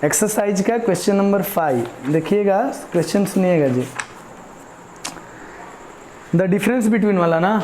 Exercise का question number 5 देखिएगा, question सुनिएगा जी। द डिफरेंस बिटवीन वाला ना,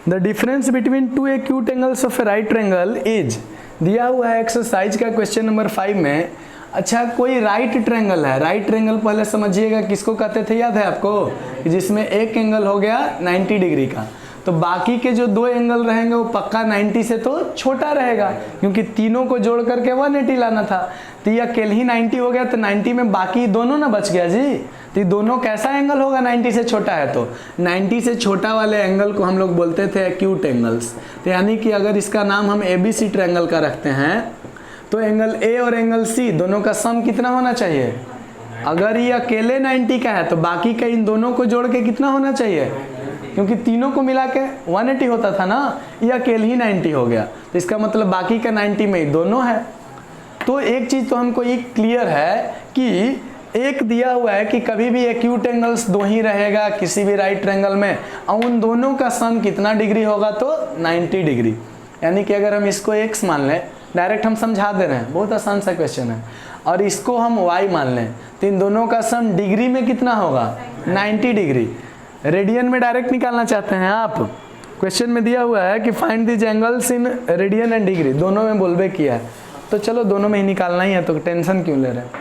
the difference between two acute angles of A right triangle is, दिया हुआ है एक्सरसाइज का क्वेश्चन नंबर 5 में। अच्छा, कोई राइट ट्रायंगल है, राइट ट्रायंगल पहले समझिएगा किसको कहते थे, याद है आपको, जिसमें एक एंगल हो गया 90 डिग्री का, तो बाकी के जो दो एंगल रहेंगे वो पक्का 90 से तो छोटा रहेगा, क्योंकि तीनों को जोड़ करके 180 लाना था। तो ये अकेले ही 90 हो गया, तो 90 में बाकी दोनों ना बच गया जी। तो दोनों कैसा एंगल होगा 90 से छोटा है, तो 90 से छोटा वाले एंगल को हम लोग बोलते थे एक्यूट एंगल्स। तो यानी कि अगर इसका नाम हम ABC ट्रायंगल का रखते हैं, तो एंगल A और एंगल C दोनों का सम कितना होना चाहिए। अगर ये अकेले 90 का है तो बाकी का इन दोनों को जोड़ के कितना होना चाहिए, क्योंकि तीनों को मिला के 180 होता था ना, ये अकेले ही 90 हो गया, तो इसका मतलब बाकी का 90 में ही दोनों है। तो एक चीज़ तो हमको ये क्लियर है कि एक दिया हुआ है कि कभी भी एक्यूट एंगल्स दो ही रहेगा किसी भी राइट ट्रायंगल में, और उन दोनों का सम कितना डिग्री होगा, तो 90 डिग्री। यानी कि अगर हम इसको x मान लें, डायरेक्ट हम समझा दे रहे हैं, बहुत आसान सा क्वेश्चन है, और इसको हम y मान लें, तो इन दोनों का सम डिग्री में कितना होगा 90 डिग्री। रेडियन में डायरेक्ट निकालना चाहते हैं आप, क्वेश्चन में दिया हुआ है कि find this angles in radian and degree, दोनों में बोलबे किया है, तो चलो दोनों में ही निकालना ही है, तो टेंशन क्यों ले रहे हैं।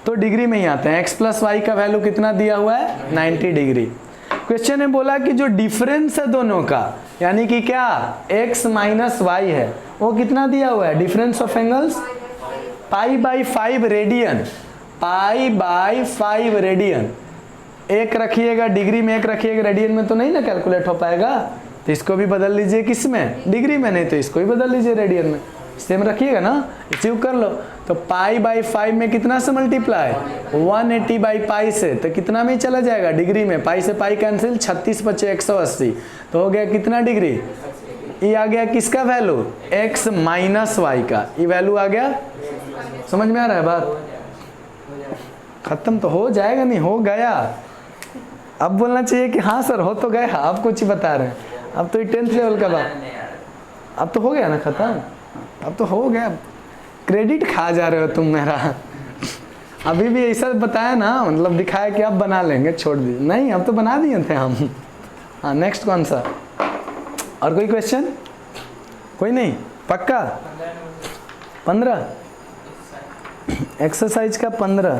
तो डिग्री में ही आते हैं, x प्लस वाई का वैल्यू कितना दिया हुआ है 90 डिग्री। क्वेश्चन में बोला कि जो डिफरेंस है दोनों का, यानी कि क्या x माइनस वाई है, वो कितना दिया हुआ है, difference of angles π/5 radian, π/5 radian. एक रखिएगा डिग्री में, एक रखिएगा रेडियन में, तो नहीं ना कैलकुलेट हो पाएगा, तो इसको भी बदल लीजिए किस में, डिग्री में, नहीं तो इसको भी बदल लीजिए रेडियन में, सेम रखिएगा ना, अचीव कर लो। तो π/5 में कितना से मल्टीप्लाई 180/π से, तो कितना में चला जाएगा डिग्री में, पाई से पाई कैंसिल, 36 बचे 180, तो हो गया कितना डिग्री, ये आ गया किसका वैल्यू, x माइनस वाई का, ये वैल्यू आ गया। समझ में आ रहा है बात, खत्म तो हो जाएगा, नहीं हो गया। अब बोलना चाहिए कि हाँ सर हो तो गया, आप कुछ ही बता रहे हैं, अब तो ये 10th लेवल का बात, अब तो हो गया ना खत्म, अब तो हो गया, क्रेडिट खा जा रहे हो तुम मेरा। अभी भी ऐसा बताया ना, मतलब दिखाया कि अब बना लेंगे, छोड़ दीजिए, नहीं अब तो बना दिए थे हम। हाँ नेक्स्ट कौन सा, और कोई क्वेश्चन, कोई नहीं, पक्का 15 एक्सरसाइज का 15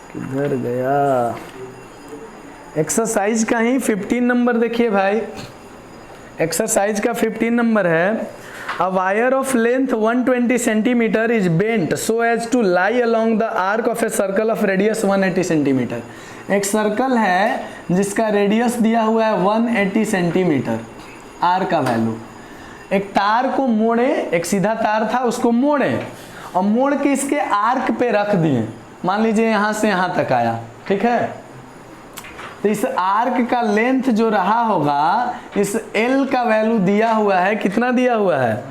किधर गया, एक्सरसाइज का ही 15 नंबर देखिए भाई, एक्सरसाइज का 15 नंबर है। A wire of length 120 centimetre is bent so as to lie along the arc of a circle of radius 180 centimetre. एक सर्कल है जिसका रेडियस दिया हुआ है 180 सेंटीमीटर, आर का वैल्यू। एक तार को मोड़े, एक सीधा तार था उसको मोड़े और मोड़ के इसके आर्क पे रख दिए, मान लीजिए यहाँ से यहाँ तक आया, ठीक है। तो इस आर्क का लेंथ जो रहा होगा, इस L का वैल्यू दिया हुआ है, कितना दिया हुआ है,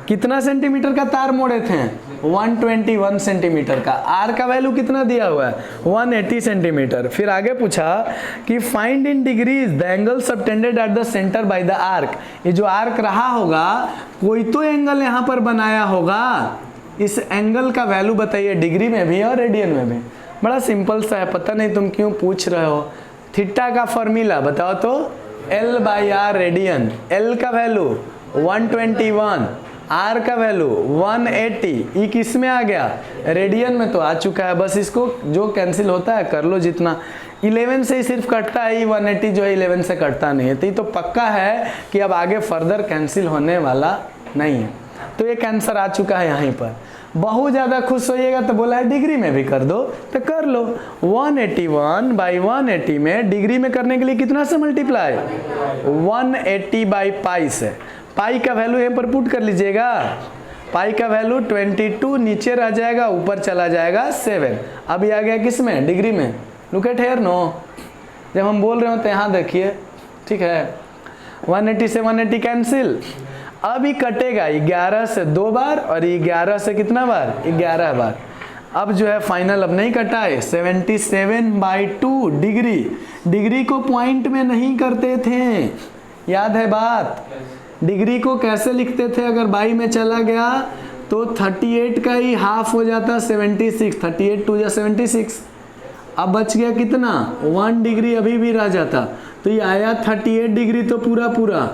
कितना सेंटीमीटर का तार मोड़े थे 121 सेंटीमीटर का, आर का वैल्यू कितना दिया हुआ है 180 सेंटीमीटर। फिर आगे पूछा कि find in degrees the angle subtended at the centre by the arc. ये जो आर्क रहा होगा, कोई तो एंगल यहाँ पर बनाया होगा, इस एंगल का वैल्यू बताइए डिग्री में भी और रेडियन में भी। बड़ा सिंपल सा है, पता नहीं तुम क्यों पूछ रहे हो। थीटा का फॉर्मूला बताओ तो, L/R रेडियन, L का वैल्यू 121, R का वैल्यू 180, ये किस में आ गया, रेडियन में तो आ चुका है। बस इसको जो कैंसिल होता है कर लो, जितना 11 से ही सिर्फ कटता है, 180 जो है 11 से कटता नहीं है, तो ये तो पक्का है कि अब आगे फर्दर कैंसिल होने वाला नहीं है। तो एक आंसर आ चुका है यहीं पर। बहुत ज़्यादा खुश होइएगा तो बोला है डिग्री में भी कर दो, तो कर लो। 181/180 में डिग्री में करने के लिए कितना से मल्टीप्लाई 180/π से, पाई का वैल्यू यहाँ पर पुट कर लीजिएगा, पाई का वैल्यू 22 नीचे रह जाएगा, ऊपर चला जाएगा 7। अभी आ गया किस में, डिग्री में। लुक एट हियर नो, जब हम बोल रहे हो तो यहाँ देखिए, ठीक है। 180 से 180 कैंसिल, अब ये कटेगा 11 से 2 बार और 11 से कितना बार 11 बार। अब जो है फाइनल अब नहीं कटा है, 77/2 डिग्री। डिग्री को पॉइंट में नहीं करते थे, याद है बात, डिग्री को कैसे लिखते थे, अगर बाई में चला गया तो 38 का ही हाफ हो जाता 76, 38 2 जा 76। अब बच गया कितना, 1 डिग्री अभी भी रह जाता, तो ये आया 38 डिग्री तो पूरा पूरा,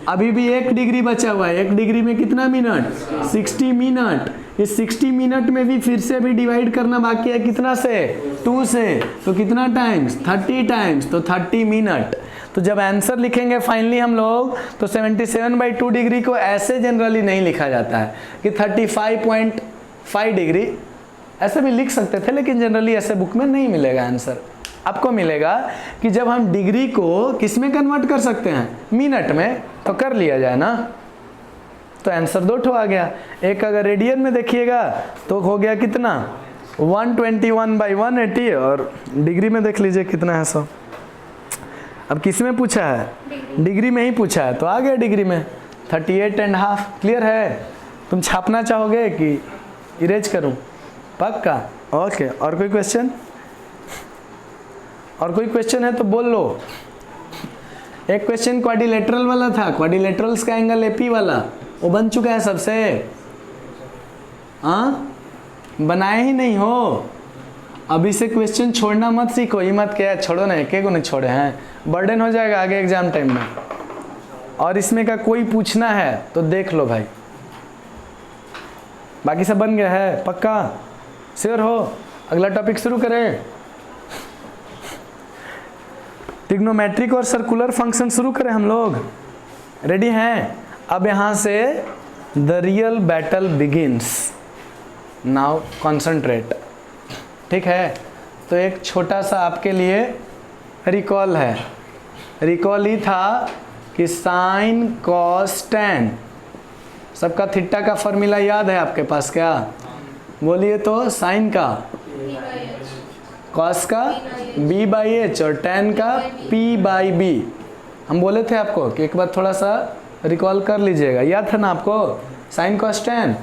अभी भी 1 डिग्री बचा हुआ है। 1 डिग्री में कितना मिनट, 60 मिनट। इस 60 मिनट में भी फिर से भी डिवाइड करना बाकी है, कितना से, 2 से, तो कितना टाइम्स, 30 टाइम्स, तो 30 मिनट। तो जब आंसर लिखेंगे फाइनली हम लोग, तो 77/2 डिग्री को ऐसे जनरली नहीं लिखा जाता है कि 35.5 डिग्री, ऐसे भी लिख सकते थे, लेकिन जनरली ऐसे बुक में नहीं मिलेगा आंसर। आपको मिलेगा कि जब हम डिग्री को किस में कन्वर्ट कर सकते हैं, मिनट में, तो कर लिया जाए ना, तो आंसर 2 आ गया। एक अगर रेडियन में देखिएगा तो हो गया कितना, 121/180, और डिग्री में देख लीजिए कितना है 100। अब किस में पूछा है, डिग्री में ही पूछा है, तो आ गया डिग्री में 38.5। क्लियर है? तुम छापना चाहोगे कि इरेज करूं? पक्का? ओके। और कोई क्वेश्चन? और कोई क्वेश्चन है तो बोल लो। एक क्वेश्चन क्वाड्रिलेटरल वाला था, क्वाड्रिलेटरल्स का एंगल एपी वाला, वो बन चुका है सबसे। हाँ, बनाए ही नहीं हो, अभी से क्वेश्चन छोड़ना मत सीखो, ये मत क्या छोड़ो ना, एक को नहीं छोड़े हैं, बर्डन हो जाएगा आगे एग्जाम टाइम में। और इसमें का कोई पूछना है तो देख लो भाई। बाकी सब बन गया है? पक्का? श्योर हो? अगला टॉपिक शुरू करें। ट्रिग्नोमेट्रिक और सर्कुलर फंक्शन शुरू करें हम लोग। रेडी हैं? अब यहां से the real battle begins. Now concentrate. ठीक है? तो एक छोटा सा आपके लिए रिकॉल है। रिकॉल ही था कि साइन कॉस टेन, सबका थीटा का फॉर्मूला याद है आपके पास क्या? बोलिए तो। साइन का कॉस का b/h और टेन का p/b। हम बोले थे आपको कि एक बार थोड़ा सा रिकॉल कर लीजिएगा, याद था ना आपको? साइन कॉस टेन,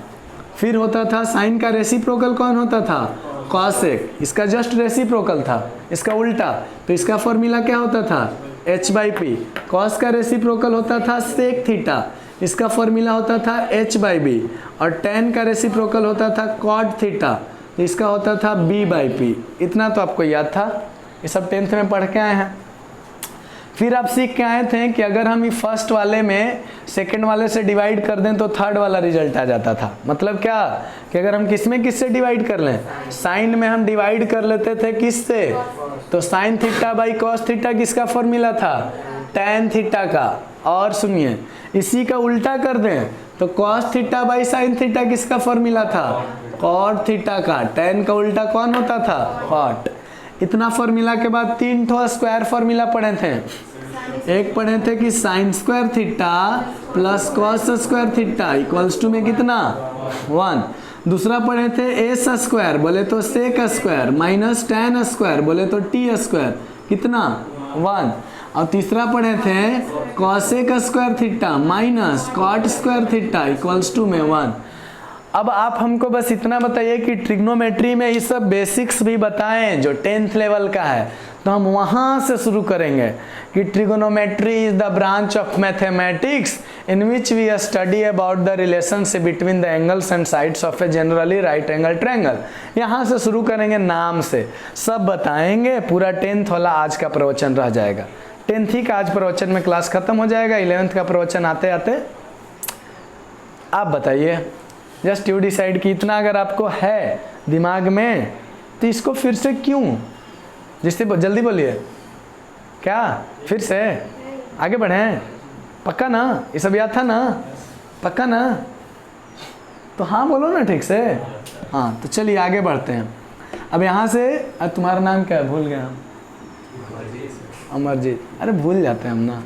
फिर होता था साइन का रेसिप्रोकल कौन होता था? कॉसेक। इसका जस्ट रेसिप्रोकल था, इसका उल्टा, तो इसका फॉर्मूला क्या होता था? h/p। कॉस का रेसिप्रोकल होता था सेक थीटा, इसका फॉर्मूला होता था h/b। और टेन का रेसिप्रोकल होता था कॉट थीटा, इसका होता था b/p। इतना तो आपको याद था, ये सब 10th में पढ़ के आए हैं। फिर आप सीख के आए थे कि अगर हम फर्स्ट वाले में सेकंड वाले से डिवाइड कर दें तो थर्ड वाला रिजल्ट आ जाता था। मतलब क्या कि अगर हम किससे डिवाइड कर लें, साइन में हम डिवाइड कर लेते थे किससे, तो sine theta by cos theta किसका फॉर्मूला था? टेन थीटा का। और सुनिए, इसी का उल्टा कर दें तो cos theta by sine theta किसका फॉर्मूला था? कॉट थीटा का। टेन का उल्टा कौन होता था? कॉट। इतना फॉर्मूला के बाद 3 ठो स्क्वायर फॉर्मूला पढ़े थे। एक पढ़े थे कि sine square theta plus cos square theta equals to में कितना? 1। दूसरा पढ़े थे एस स्क्वायर बोले तो sec square minus tan square बोले तो टी स्क्वायर, कितना? 1। और तीसरा पढ़े थे cosec square theta minus cot square theta equals to में 1। अब आप हमको बस इतना बताइए कि ट्रिग्नोमेट्री में ये सब बेसिक्स भी बताएं जो 10th लेवल का है, तो हम वहाँ से शुरू करेंगे कि trigonometry is the branch of mathematics in which we study about the relationship between the angles and sides of a generally right angle triangle. यहाँ से शुरू करेंगे, नाम से सब बताएंगे। पूरा 10th वाला आज का प्रवचन रह जाएगा। 10th ही का आज प्रवचन में क्लास खत्म हो जाएगा। 11th का प्रवचन आते आते आप बताइए, जस्ट यू डिसाइड कि इतना अगर आपको है दिमाग में तो इसको फिर से क्यों, जिससे जल्दी बोलिए, क्या फिर से आगे बढ़ें? पक्का ना? ये सब याद था ना? पक्का ना? तो हाँ बोलो ना ठीक से। हाँ तो चलिए आगे बढ़ते हैं। अब यहाँ से तुम्हारा नाम क्या है? भूल गया हम। अमरजीत। अरे भूल जाते हैं हम ना,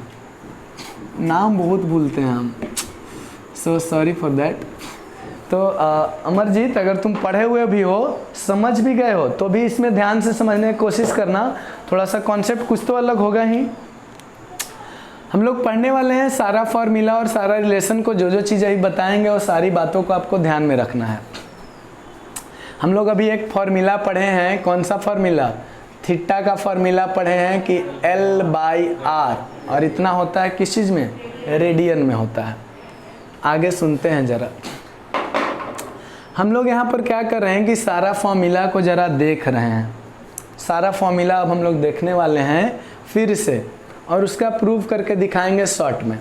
नाम बहुत भूलते हैं हम, सो सॉरी फॉर दैट। तो अमरजीत, अगर तुम पढ़े हुए भी हो, समझ भी गए हो, तो भी इसमें ध्यान से समझने की कोशिश करना। थोड़ा सा कॉन्सेप्ट कुछ तो अलग होगा ही। हम लोग पढ़ने वाले हैं सारा फॉर्मूला और सारा रिलेशन को, जो जो चीज़ अभी बताएंगे वो सारी बातों को आपको ध्यान में रखना है। हम लोग अभी एक फॉर्मूला पढ़े हैं। कौन सा फॉर्मूला? थीटा का फॉर्मूला पढ़े हैं कि L/R, और इतना होता है किस चीज़ में? रेडियन में होता है। आगे सुनते हैं जरा। हम लोग यहाँ पर क्या कर रहे हैं कि सारा फॉर्मूला को जरा देख रहे हैं। सारा फॉर्मूला अब हम लोग देखने वाले हैं फिर से, और उसका प्रूव करके दिखाएंगे शॉर्ट में।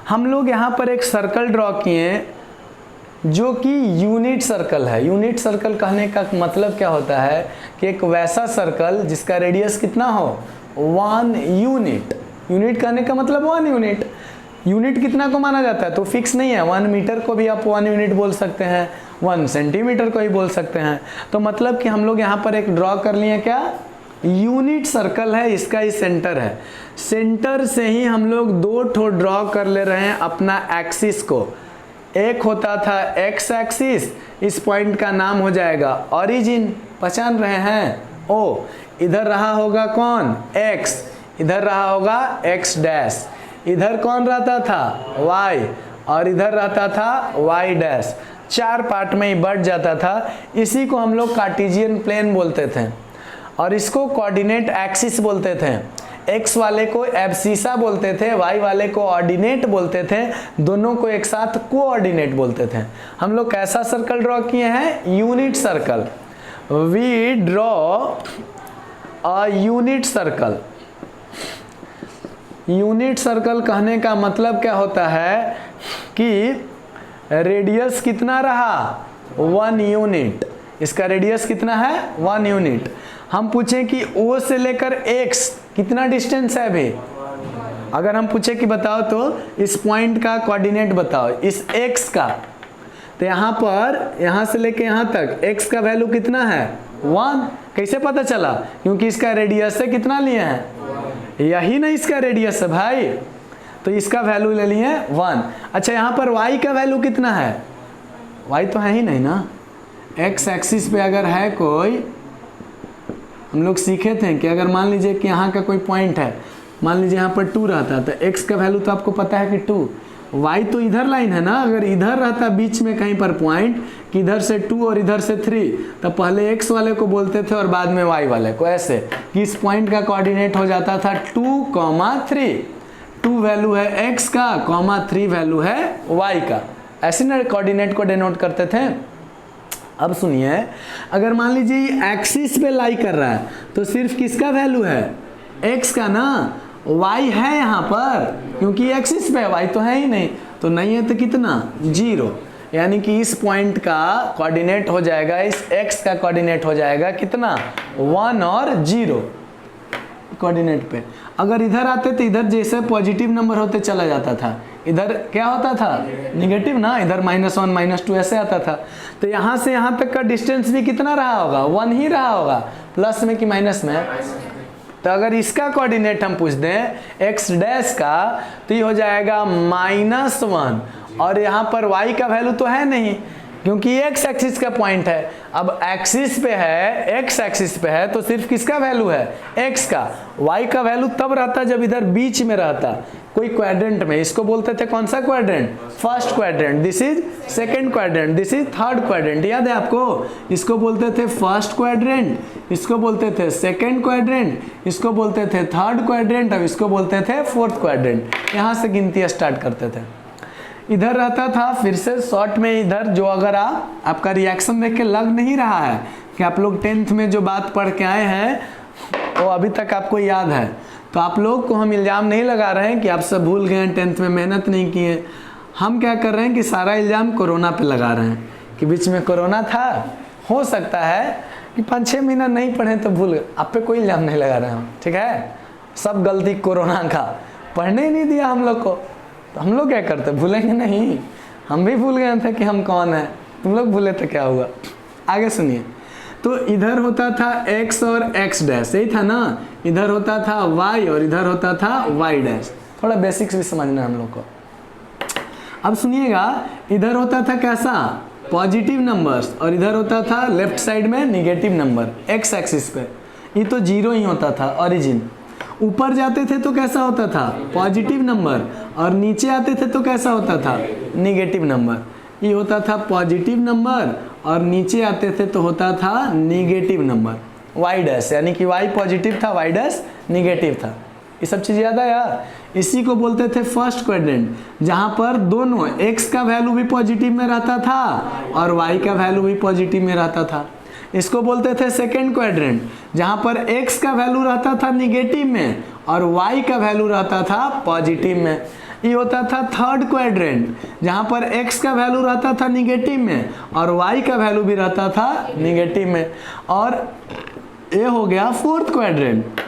हम लोग यहाँ पर एक सर्कल ड्रॉ किए जो कि यूनिट सर्कल है। यूनिट सर्कल कहने का मतलब क्या होता है कि एक वैसा सर्कल जिसका रेडियस कितना हो, 1 यूनिट। यूनिट कहने का मतलब 1 यूनिट। यूनिट कितना को माना जाता है तो फिक्स नहीं है। 1 मीटर को भी आप 1 यूनिट बोल सकते हैं, 1 सेंटीमीटर को ही बोल सकते हैं। तो मतलब कि हम लोग यहाँ पर एक ड्रॉ कर लिए, क्या यूनिट सर्कल है, इसका ही सेंटर है। सेंटर से ही हम लोग 2 ठो ड्रॉ कर ले रहे हैं अपना एक्सिस को। एक होता था एक्स एक्सिस, इस पॉइंट का नाम हो जाएगा ओरिजिन, पहचान रहे हैं ओ। इधर रहा होगा कौन, एक्स, इधर रहा होगा एक्स डैश, इधर कौन रहता था वाई, और इधर रहता था वाई डैश। 4 पार्ट में ही बढ़ जाता था। इसी को हम लोग कार्टेशियन प्लेन बोलते थे, और इसको कोऑर्डिनेट एक्सिस बोलते थे। एक्स वाले को एब्सिसा बोलते थे, वाई वाले को ऑर्डिनेट बोलते थे, दोनों को एक साथ कोऑर्डिनेट बोलते थे। हम लोग कैसा सर्कल ड्रॉ किए हैं, unit circle. We draw a unit circle. Unit circle कहने का मतलब क्या होता है कि रेडियस कितना रहा, 1 यूनिट। इसका रेडियस कितना है, 1 यूनिट। हम पूछें कि O से लेकर X कितना डिस्टेंस है अभी, अगर हम पूछे कि बताओ तो इस पॉइंट का कोऑर्डिनेट बताओ, इस X का, तो यहाँ पर यहाँ से लेकर यहाँ तक X का वैल्यू कितना है, 1। कैसे पता चला, क्योंकि इसका रेडियस है कितना लिए हैं, यही ना इसका रेडियस है भाई, तो इसका वैल्यू ले लिए 1। अच्छा यहाँ पर y का वैल्यू कितना है, y तो है ही नहीं ना। x एक्सिस पे अगर है कोई, हम लोग सीखे थे कि अगर मान लीजिए कि यहाँ का कोई पॉइंट है, मान लीजिए यहाँ पर 2 रहता है, तो x का वैल्यू तो आपको पता है कि 2। y तो इधर लाइन है ना, अगर इधर रहता बीच में कहीं पर पॉइंट कि इधर से 2 और इधर से 3, तो पहले x वाले को बोलते थे और बाद में y वाले को, ऐसे कि इस पॉइंट का कोऑर्डिनेट हो जाता था 2,3। 2 वैल्यू है x का, 3 वैल्यू है y का, ऐसे ना कोऑर्डिनेट को डिनोट करते थे। अब सुनिए, अगर मान लीजिए ये एक्सिस पे लाई कर रहा है तो सिर्फ किसका वैल्यू है, x का ना, y है यहाँ पर, क्योंकि एक्सिस पे y तो है ही नहीं, तो नहीं है तो कितना, 0। यानी कि इस पॉइंट का कोऑर्डिनेट हो जाएगा, इस x का कोऑर्डिनेट हो जाएगा कितना, 1 और 0 कोऑर्डिनेट पे। अगर इधर आते तो इधर जैसे पॉजिटिव नंबर होते चला जाता था, इधर क्या होता था, निगेटिव ना, इधर -1 -2 ऐसे आता था। तो यहाँ से यहाँ तक का डिस्टेंस भी कितना रहा होगा, 1 ही रहा होगा, प्लस में कि माइनस में। तो अगर इसका कोऑर्डिनेट हम पूछ दें x डैश का, तो ये हो जाएगा -1, और यहाँ पर y का वैल्यू तो है नहीं, क्योंकि x एक्सिस का पॉइंट है। अब एक्सिस पे है, x एक्सिस पे है, तो सिर्फ किसका वैल्यू है, x का। y का वैल्यू तब रहता जब इधर बीच में रहता, कोई क्वाड्रेंट में। इसको बोलते थे कौन सा quadrant, first quadrant, this is second quadrant, this is third quadrant, याद है आपको। इसको बोलते थे फर्स्ट क्वाड्रेंट, इसको बोलते थे सेकंड क्वाड्रेंट, इसको बोलते थे थर्ड क्वाड्रेंट, और इसको बोलते थे फोर्थ क्वाड्रेंट। यहाँ से गिनती स्टार्ट करते थे। इधर रहता था, फिर से शॉर्ट में इधर जो, अगर आपका रिएक्शन देख के लग नहीं रहा है कि आप लोग 10th में जो बात पढ़ के आए हैं वो अभी तक आपको याद है, तो आप लोग को हम इल्ज़ाम नहीं लगा रहे हैं कि आप सब भूल गए हैं, 10th में मेहनत नहीं किए। हम क्या कर रहे हैं कि सारा इल्ज़ाम कोरोना पे लगा रहे हैं कि बीच में कोरोना था, हो सकता है कि 5-6 महीना नहीं पढ़े तो भूल गए। आप पे कोई इल्ज़ाम नहीं लगा रहे हैं, ठीक है। सब गलती कोरोना का, पढ़ने ही नहीं दिया हम लोग को, तो हम लोग क्या करते, भूलेंगे नहीं। हम भी भूल गए थे कि हम कौन है, तुम लोग भूले तो क्या हुआ। आगे सुनिए, तो इधर होता था x और x डैश, यही था ना। इधर होता था y और इधर होता था y डैश। थोड़ा बेसिक्स भी समझना है हम लोग को। अब सुनिएगा, इधर होता था कैसा, पॉजिटिव नंबर्स, और इधर होता था लेफ्ट साइड में निगेटिव नंबर, x एक्सिस पे। ये तो 0 ही होता था ओरिजिन। ऊपर जाते थे तो कैसा होता था, पॉजिटिव नंबर, और नीचे आते थे तो कैसा होता था, निगेटिव नंबर। ये होता था पॉजिटिव नंबर, और नीचे आते थे तो होता था निगेटिव नंबर, y डैश, यानी कि y पॉजिटिव था, y डैश निगेटिव था। ये सब चीज़ याद आया। इसी को बोलते थे फर्स्ट क्वाड्रेंट, जहां पर दोनों x का वैल्यू भी पॉजिटिव में रहता था और y का वैल्यू भी पॉजिटिव में रहता था। इसको बोलते थे सेकेंड क्वाड्रेंट, जहां पर x का वैल्यू रहता था निगेटिव में और y का वैल्यू रहता था पॉजिटिव में। ये होता था थर्ड क्वाड्रेंट, जहां पर x का वैल्यू रहता था निगेटिव में और y का वैल्यू भी रहता था निगेटिव में। और ये हो गया फोर्थ क्वाड्रेंट।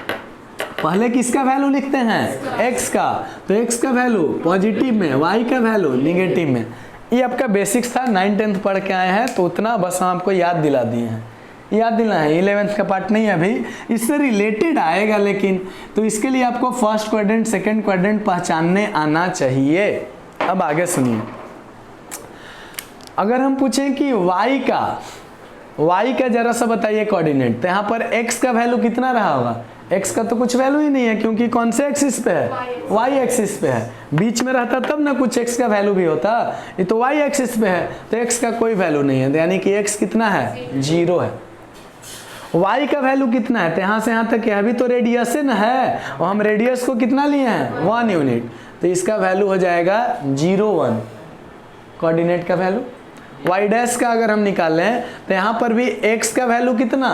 पहले किसका वैल्यू लिखते हैं? x का, तो x का वैल्यू पॉजिटिव में, y का वैल्यू निगेटिव में। ये आपका बेसिक्स था, 9th पढ़ के आए हैं तो उतना बस हम आपको याद दिला दिए हैं, याद दिला है। 11th का पार्ट नहीं है अभी, इससे रिलेटेड आएगा लेकिन, तो इसके लिए आपको फर्स्ट क्वाड्रेंट सेकंड क्वाड्रेंट पहचानने आना चाहिए। अब आगे सुनिए, अगर हम पूछें कि y का जरा सा बताइए कोऑर्डिनेट, तो यहाँ पर x का वैल्यू कितना रहा होगा? x का तो कुछ वैल्यू ही नहीं है क्योंकि कौन से एक्सिस पे है? y एक्सिस पे है। बीच में रहता तब ना कुछ x का वैल्यू भी होता, ये तो y एक्सिस पे है तो x का कोई वैल्यू नहीं है, यानी कि x कितना है? 0 है। y का वैल्यू कितना है? तो यहाँ से यहाँ तक अभी तो रेडियस है और हम रेडियस को कितना लिए हैं? 1 यूनिट, तो इसका वैल्यू हो जाएगा 0 1 कोऑर्डिनेट का वैल्यू। y डैश का अगर हम निकालें तो यहाँ पर भी x का वैल्यू कितना,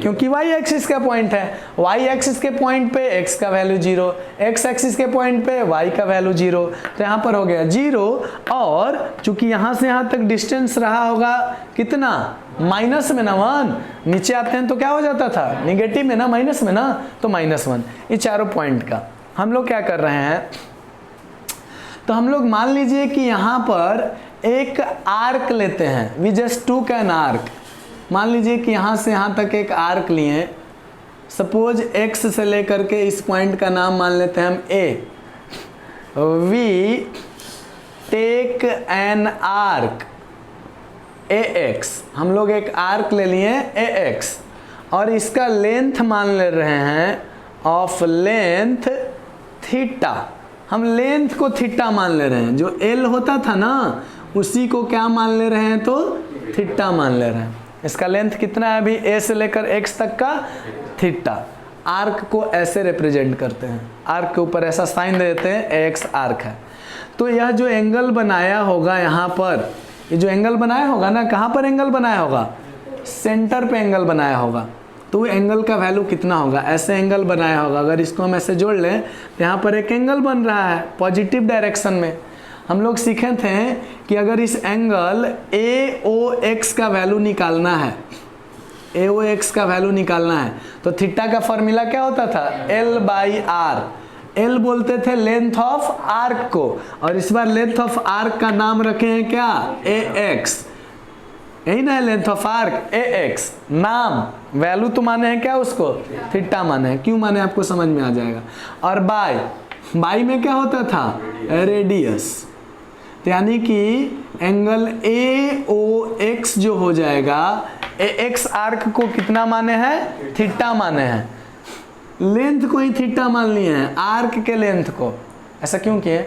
क्योंकि y एक्सिस का पॉइंट है, y एक्सिस के पॉइंट पे x का वैल्यू 0, x एक्सिस के पॉइंट पे y का वैल्यू 0, तो यहाँ पर हो गया 0। और चूंकि यहाँ से यहाँ तक डिस्टेंस रहा होगा कितना? माइनस में ना 1, नीचे आते हैं तो क्या हो जाता था? निगेटिव में ना, माइनस में ना, तो -1। ये चारों पॉइंट का हम लोग क्या कर रहे हैं, तो हम लोग मान लीजिए कि यहाँ पर एक आर्क लेते हैं, वी जस्ट टूक एन आर्क। मान लीजिए कि यहाँ से यहाँ तक एक आर्क लिए, सपोज x से लेकर के इस पॉइंट का नाम मान लेते हैं हम a। We take an arc ax, हम लोग एक आर्क ले लिए ax और इसका लेंथ मान ले रहे हैं ऑफ लेंथ थीटा। हम लेंथ को थीटा मान ले रहे हैं, जो l होता था ना उसी को क्या मान ले रहे हैं? तो थीटा मान ले रहे हैं। इसका लेंथ कितना है अभी? a से लेकर x तक का थीटा। आर्क को ऐसे रिप्रेजेंट करते हैं, आर्क के ऊपर ऐसा साइन दे देते हैं, ax आर्क है। तो यह जो एंगल बनाया होगा यहाँ पर, ये जो एंगल बनाया होगा ना, कहाँ पर एंगल बनाया होगा? सेंटर पे एंगल बनाया होगा। तो एंगल का वैल्यू कितना होगा? ऐसे एंगल बनाया होगा, अगर इसको हम ऐसे जोड़ लें तो यहाँ पर एक एंगल बन रहा है पॉजिटिव डायरेक्शन में। हम लोग सीखे थे कि अगर इस एंगल AOX का वैल्यू निकालना है, AOX का वैल्यू निकालना है, तो थीटा का फॉर्मूला क्या होता था? L/R। L बोलते थे लेंथ ऑफ आर्क को, और इस बार लेंथ ऑफ आर्क का नाम रखे हैं क्या? AX। यही ना है लेंथ ऑफ आर्क, AX। नाम, वैल्यू तो माने हैं क्या उसको? थीटा माने हैं। क्यों माने आपको समझ में आ जाएगा। और बाई में क्या होता था? रेडियस। तो यानी कि एंगल AOX जो हो जाएगा, AX आर्क को कितना माने हैं? थीटा माने हैं। लेंथ को ही थीटा मान लिए हैं, आर्क के लेंथ को। ऐसा क्यों किए?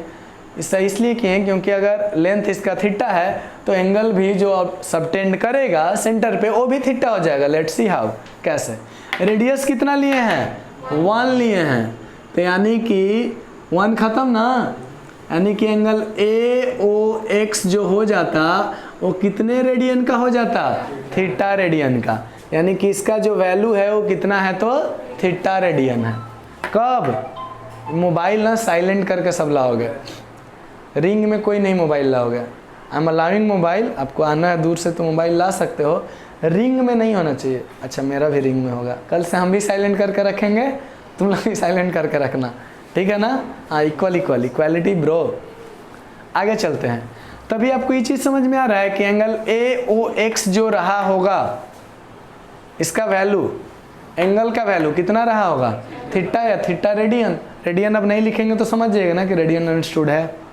इससे इसलिए किए क्योंकि अगर लेंथ इसका थीटा है तो एंगल भी जो सबटेंड करेगा सेंटर पे वो भी थीटा हो जाएगा। लेट्स सी हाउ, कैसे। रेडियस कितना लिए हैं? 1 लिए हैं, तो यानी कि 1 खत्म ना, यानी कि एंगल AOX जो हो जाता वो कितने रेडियन का हो जाता? थीटा रेडियन का। यानी कि इसका जो वैल्यू है वो कितना है? तो थीटा रेडियन है। कब? मोबाइल ना साइलेंट करके सब लाओगे, रिंग में कोई नहीं मोबाइल लाओगे। आई एम अलाउइंग मोबाइल, आपको आना है दूर से तो मोबाइल ला सकते हो, रिंग में नहीं होना चाहिए। अच्छा, मेरा भी रिंग में होगा, कल से हम भी साइलेंट करके रखेंगे, तुम लोग भी साइलेंट करके रखना, ठीक है ना? हाँ, इक्वालिटी ब्रो। आगे चलते हैं। तभी आपको ये चीज़ समझ में आ रहा है कि एंगल AOX जो रहा होगा, इसका वैल्यू, एंगल का वैल्यू कितना रहा होगा? थीटा या थीटा रेडियन। रेडियन अब नहीं लिखेंगे तो समझ जाइएगा ना कि रेडियन अंडरस्टूड है।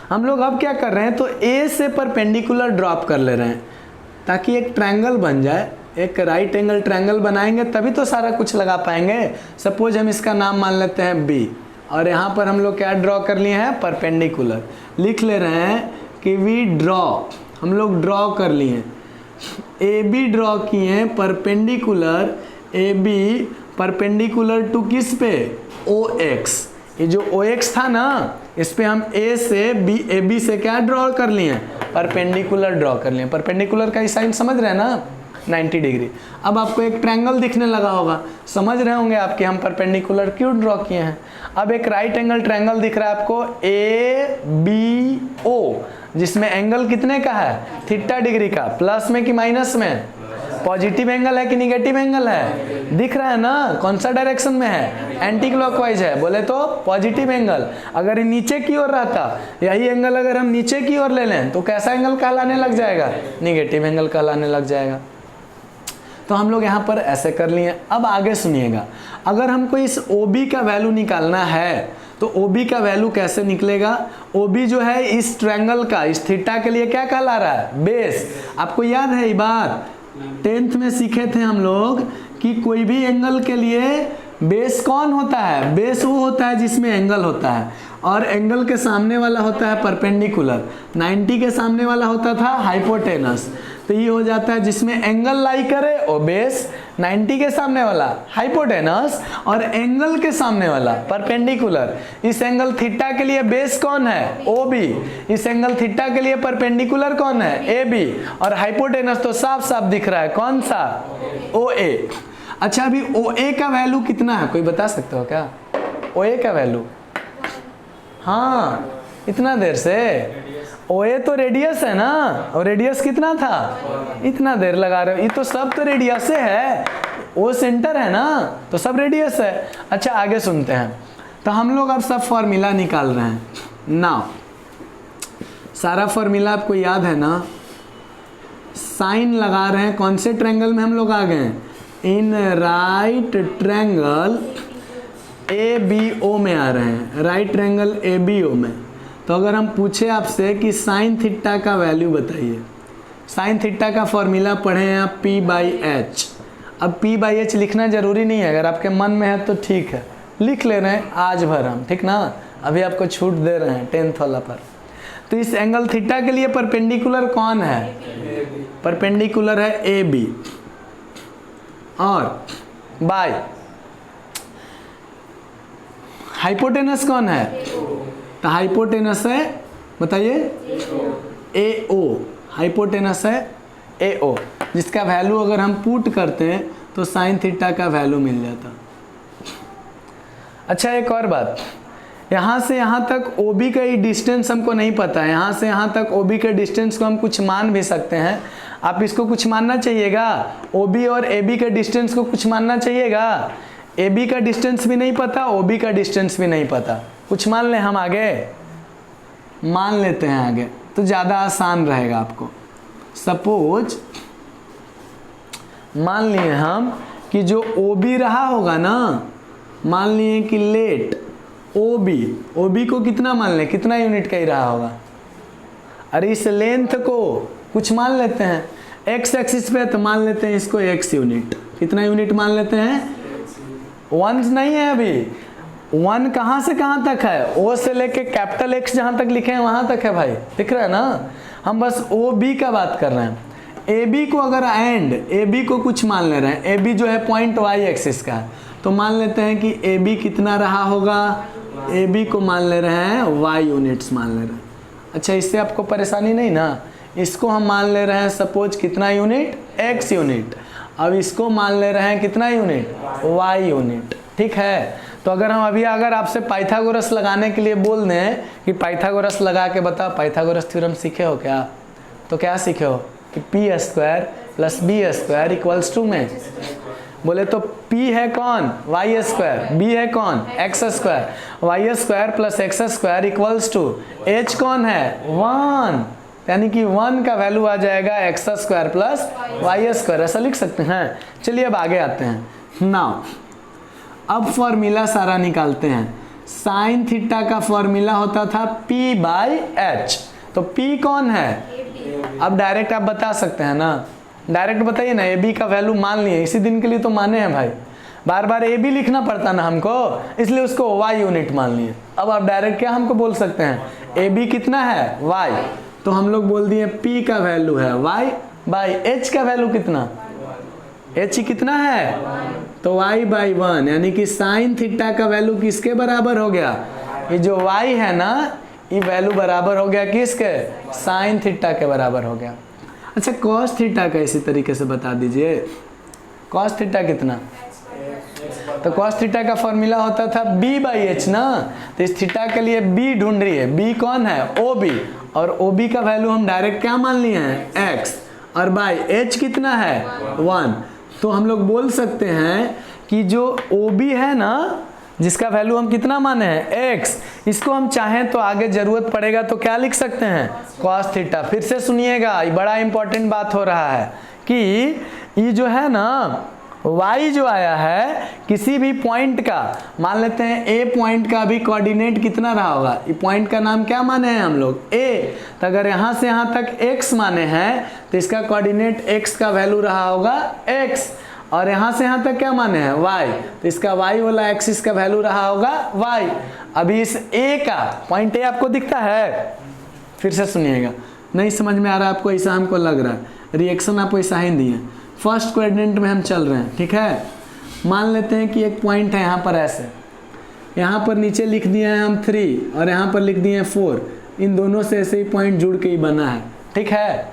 हम लोग अब क्या कर रहे हैं, तो A से परपेंडिकुलर ड्रॉप कर ले रहे हैं ताकि एक ट्रायंगल बन जाए। एक राइट एंगल ट्रायंगल बनाएंगे तभी तो सारा कुछ लगा पाएंगे। सपोज हम इसका नाम मान लेते हैं B, और यहाँ पर हम लोग क्या ड्रॉ कर लिए हैं? परपेंडिकुलर। लिख ले रहे हैं कि वी ड्रॉ, हम लोग ड्रॉ कर लिए AB ड्रॉ किए हैं परपेंडिकुलर, AB परपेंडिकुलर टू किस पे? OX। ये जो OX था ना, इस पे हम A से AB से क्या ड्रॉ कर लिए, परपेंडिकुलर ड्रॉ कर लिए। परपेंडिकुलर का साइन समझ रहे हैं ना, 90 डिग्री। अब आपको एक ट्रायंगल दिखने लगा होगा, समझ रहे होंगे आप कि हम परपेंडिकुलर क्यों ड्रॉ किए हैं। अब एक राइट एंगल ट्रायंगल दिख रहा है आपको ABO, जिसमें एंगल कितने का है, थीटा डिग्री का, प्लस में कि माइनस में, पॉजिटिव एंगल है कि निगेटिव एंगल है, दिख रहा है ना, कौन सा डायरेक्शन में है, एंटी क्लॉकवाइज है, बोले तो पॉजिटिव एंगल। अगर ये नीचे की ओर रहता, यही एंगल अगर हम नीचे की ओर ले लें तो कैसा एंगल कहलाने लग जाएगा, निगेटिव एंगल कहलाने लग जाएगा। तो हम लोग यहाँ पर ऐसे कर लिए। अब आगे सुनिएगा, अगर हमको इस OB का वैल्यू निकालना है तो OB का वैल्यू कैसे निकलेगा। OB जो है इस ट्रायंगल का, इस थीटा के लिए क्या कहला रहा है, बेस। आपको याद है ये बात, 10th में सीखे थे हम लोग कि कोई भी एंगल के लिए बेस कौन होता है, बेस वो होता है जिसमें एंगल होता है, और एंगल के सामने वाला होता है परपेंडिकुलर। 90 के सामने वाला होता था हाइपोटेनस। तो ये हो जाता है जिसमें एंगल लाई करे वो बेस, 90 के सामने वाला हाइपोटेनस, और एंगल के सामने वाला परपेंडिकुलर। इस एंगल थीटा के लिए बेस कौन है, OB। इस एंगल थीटा के लिए परपेंडिकुलर कौन है, AB। और हाइपोटेनस तो साफ साफ दिख रहा है, कौन सा, OA। अच्छा, अभी OA का वैल्यू कितना है, कोई बता सकते हो क्या, OA का वैल्यू। हाँ, इतना देर से OA तो रेडियस है ना, और रेडियस कितना था, इतना देर लगा रहे हो, ये तो सब तो रेडियस है, O सेंटर है ना, तो सब रेडियस है। अच्छा आगे सुनते हैं। तो हम लोग अब सब फॉर्मूला निकाल रहे हैं ना, सारा फॉर्मूला आपको याद है ना। साइन लगा रहे हैं, कौन से ट्रायंगल में हम लोग आ गए, इन राइट ट्रायंगल ABO में आ रहे हैं, राइट ट्रायंगल ABO में। तो अगर हम पूछे आपसे कि साइन थीटा का वैल्यू बताइए, साइन थीटा का फॉर्मूला पढ़े हैं आप P/H। अब P/H लिखना जरूरी नहीं है, अगर आपके मन में है तो ठीक है, लिख ले रहे हैं आज भर हम, ठीक ना, अभी आपको छूट दे रहे हैं 10th वाला पर। तो इस एंगल थीटा के लिए परपेंडिकुलर कौन है, परपेंडिकुलर है AB, और बाय हाइपोटेनस कौन है, तो हाइपोटेनस है, बताइए AO, हाइपोटेनस है AO, जिसका वैल्यू अगर हम पुट करते हैं तो साइन थीटा का वैल्यू मिल जाता। अच्छा एक और बात, यहाँ से यहाँ तक OB का ही डिस्टेंस हमको नहीं पता है, यहाँ से यहाँ तक OB के डिस्टेंस को हम कुछ मान भी सकते हैं। आप इसको कुछ मानना चाहिएगा, OB और AB के डिस्टेंस को कुछ मानना चाहिएगा। AB का डिस्टेंस भी नहीं पता, OB का डिस्टेंस भी नहीं पता, कुछ मान लें हम, आगे मान लेते हैं आगे, तो ज़्यादा आसान रहेगा आपको। सपोज मान लिए हम कि जो OB रहा होगा ना, मान लिए कि लेट OB को कितना मान लें, कितना यूनिट का ही रहा होगा। अरे इस लेंथ को कुछ मान लेते हैं, x एक्सिस पे तो मान लेते हैं इसको x यूनिट, कितना यूनिट मान लेते हैं, 1 नहीं है अभी, 1 कहाँ से कहाँ तक है, O से लेके कैपिटल X जहाँ तक लिखे हैं वहाँ तक है भाई, दिख रहा है ना। हम बस OB का बात कर रहे हैं। AB को अगर AB को कुछ मान ले रहे हैं, AB जो है पॉइंट Y एक्सिस का, तो मान लेते हैं कि AB कितना रहा होगा, AB को मान ले रहे हैं Y यूनिट्स मान ले रहे हैं। अच्छा इससे आपको परेशानी नहीं ना, इसको हम मान ले रहे हैं सपोज कितना यूनिट, X यूनिट। अब इसको मान ले रहे हैं कितना यूनिट, Y यूनिट, ठीक है। तो अगर हम अभी अगर आपसे पाइथागोरस लगाने के लिए बोल दें कि पाइथागोरस लगा के बता, पाइथागोरस थ्योरम सीखे हो क्या, तो क्या सीखे हो कि P² + B² = में, बोले तो P है कौन, Y², B है कौन, X², Y² + X² = H कौन है, 1, यानी कि 1 का वैल्यू आ जाएगा X² + Y², ऐसा लिख सकते हैं। चलिए अब आगे आते हैं। नाउ अब फॉर्मूला सारा निकालते हैं। साइन थीटा का फॉर्मूला होता था P/H, तो P कौन है, अब डायरेक्ट आप बता सकते हैं ना, डायरेक्ट बताइए ना। AB का वैल्यू मान लिए, इसी दिन के लिए तो माने हैं भाई, बार बार AB लिखना पड़ता ना हमको, इसलिए उसको Y यूनिट मान लिए। अब आप डायरेक्ट क्या हमको बोल सकते हैं, AB कितना है, Y, तो हम लोग बोल दिए P का वैल्यू है Y/H का वैल्यू कितना, h कितना है, तो y/1, यानी कि साइन थीटा का वैल्यू किसके बराबर हो गया, ये जो y है ना, ये वैल्यू बराबर हो गया किसके, साइन थीटा के बराबर हो गया। अच्छा कॉस थीटा का इसी तरीके से बता दीजिए, कॉस थीटा कितना, तो कॉस थीटा का फॉर्मूला होता था b/h ना, तो इस थीटा के लिए b ढूंढ रही है, b कौन है, OB, और OB का वैल्यू हम डायरेक्ट क्या मान लिए हैं, x, और बाई h कितना है 1, तो हम लोग बोल सकते हैं कि जो OB है ना, जिसका वैल्यू हम कितना माने हैं x, इसको हम चाहें तो आगे जरूरत पड़ेगा तो क्या लिख सकते हैं, cos थीटा। फिर से सुनिएगा, ये बड़ा इंपॉर्टेंट बात हो रहा है कि ये जो है ना y जो आया है किसी भी पॉइंट का, मान लेते हैं a पॉइंट का भी कोऑर्डिनेट कितना रहा होगा, ये पॉइंट का नाम क्या माने हैं हम लोग a, तो अगर यहाँ से यहाँ तक x माने हैं तो इसका कोऑर्डिनेट x का वैल्यू रहा होगा x, और यहाँ से यहाँ तक क्या माने हैं y, तो इसका y वाला एक्सिस का वैल्यू रहा होगा y। अभी इस a का पॉइंट a आपको दिखता है, फिर से सुनिएगा, नहीं समझ में आ रहा है आपको, ऐसा हमको लग रहा है, रिएक्शन आप ऐसा ही दिए, फर्स्ट क्वाड्रेंट में हम चल रहे हैं, ठीक है। मान लेते हैं कि एक पॉइंट है यहाँ पर ऐसे, यहाँ पर नीचे लिख दिए हैं हम 3 और यहाँ पर लिख दिए हैं 4, इन दोनों से ऐसे ही पॉइंट जुड़ के ही बना है, ठीक है,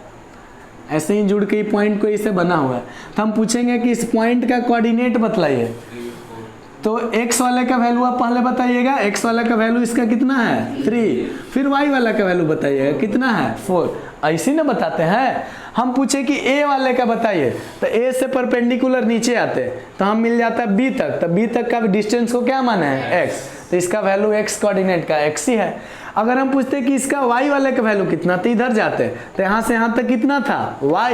ऐसे ही जुड़ के ही पॉइंट को इससे बना हुआ है। तो हम पूछेंगे कि इस पॉइंट का कोऑर्डिनेट बतलाइए, तो x वाले का वैल्यू आप पहले बताइएगा, x वाला का वैल्यू इसका कितना है 3, फिर y वाला का वैल्यू बताइएगा कितना है 4, ऐसे ना बताते हैं। हम पूछे कि a वाले का बताइए, तो a से परपेंडिकुलर नीचे आते तो हम मिल जाता है b तक, तो b तक का डिस्टेंस को क्या माने है x, तो इसका वैल्यू x कोऑर्डिनेट का x ही है। अगर हम पूछते कि इसका y वाले का वैल्यू कितना, तो इधर जाते, तो यहाँ से यहाँ तक कितना था y,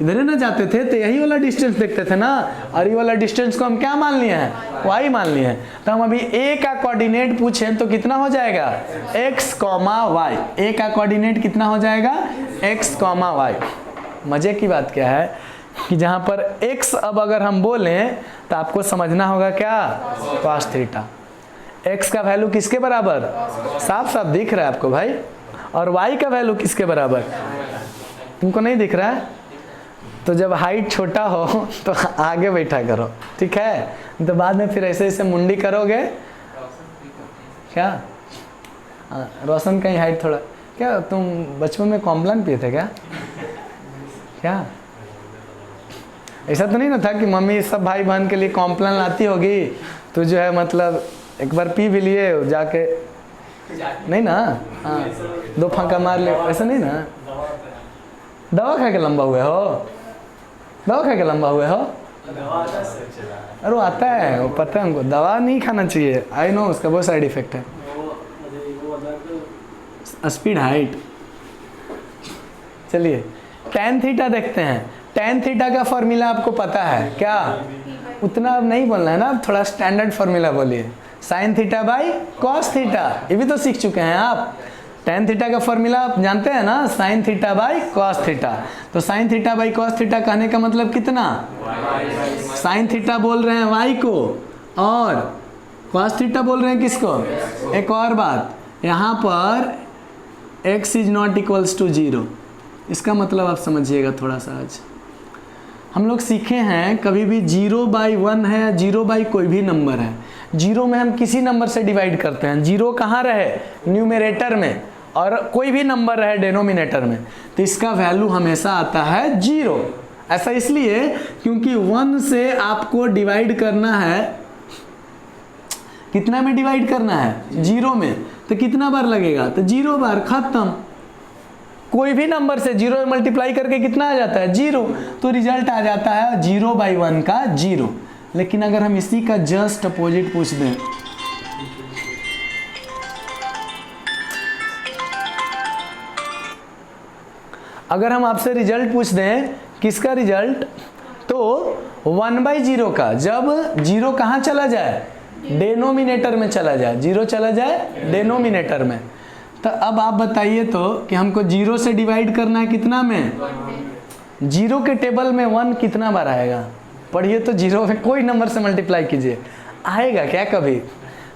इधर ही ना जाते थे तो यही वाला डिस्टेंस देखते थे ना, और ये वाला डिस्टेंस को हम क्या मान लिए हैं, y मान लिए हैं। तो हम अभी a का कोऑर्डिनेट पूछें तो कितना हो जाएगा x, y, a का कोऑर्डिनेट कितना हो जाएगा x, y। मजे की बात क्या है कि जहाँ पर x अब अगर हम बोलें तो आपको समझना होगा क्या, cos थीटा, x का वैल्यू किसके बराबर, साफ साफ दिख रहा है आपको भाई, और y का वैल्यू किसके बराबर, तुमको नहीं दिख रहा है, तो जब हाइट छोटा हो तो आगे बैठा करो, ठीक है, तो बाद में फिर ऐसे ऐसे मुंडी करोगे क्या, रोशन का ही हाइट थोड़ा, क्या तुम बचपन में कॉम्प्लान पिए थे क्या, ऐसा तो नहीं ना था कि मम्मी सब भाई बहन के लिए कॉम्प्लान लाती होगी, तो जो है मतलब एक बार पी भी लिए जाके, नहीं ना, हाँ 2 फांका मार ले, ऐसा नहीं ना, दवा खा के लंबा हुए हो, दवा खा के लंबा हुए हो, अरे वो आता है, वो पता है हमको, दवा नहीं खाना चाहिए, आई नो उसका बहुत साइड इफेक्ट है, स्पीड हाइट। चलिए tan थीटा देखते हैं, tan थीटा का फॉर्मूला आपको पता है क्या, उतना अब नहीं बोलना है ना, थोड़ा स्टैंडर्ड फॉर्मूला बोलिए, sign theta by cos theta, ये भी तो सीख चुके हैं आप। tan थीटा का फॉर्मूला आप जानते हैं ना, sine theta by cos theta, तो sine theta by cos theta कहने का मतलब कितना, साइन थीटा बोल रहे हैं y को और कॉस थीटा बोल रहे हैं किसको। एक और बात, यहाँ पर x is not equals to 0, इसका मतलब आप समझिएगा थोड़ा सा। आज हम लोग सीखे हैं कभी भी 0/1 है या 0 कोई भी नंबर है, 0 में हम किसी नंबर से डिवाइड करते हैं, 0 कहाँ रहे, न्यूमरेटर में, और कोई भी नंबर रहे डेनोमिनेटर में, तो इसका वैल्यू हमेशा आता है 0। ऐसा इसलिए क्योंकि 1 से आपको डिवाइड करना है, कितना में डिवाइड करना है, 0 में, तो कितना बार लगेगा, तो 0 बार, खत्म। कोई भी नंबर से 0 मल्टीप्लाई करके कितना आ जाता है 0, तो रिजल्ट आ जाता है 0/1 का 0। लेकिन अगर हम इसी का जस्ट अपोजिट पूछ दें, अगर हम आपसे रिजल्ट पूछ दें, किसका रिजल्ट, तो 1/0 का, जब 0 कहाँ चला जाए, डेनोमिनेटर में चला जाए, 0 चला जाए डेनोमिनेटर में, तो अब आप बताइए तो कि हमको 0 से डिवाइड करना है कितना में, 0 के टेबल में 1 कितना बार आएगा, पढ़िए तो 0 में कोई नंबर से मल्टीप्लाई कीजिए, आएगा क्या कभी,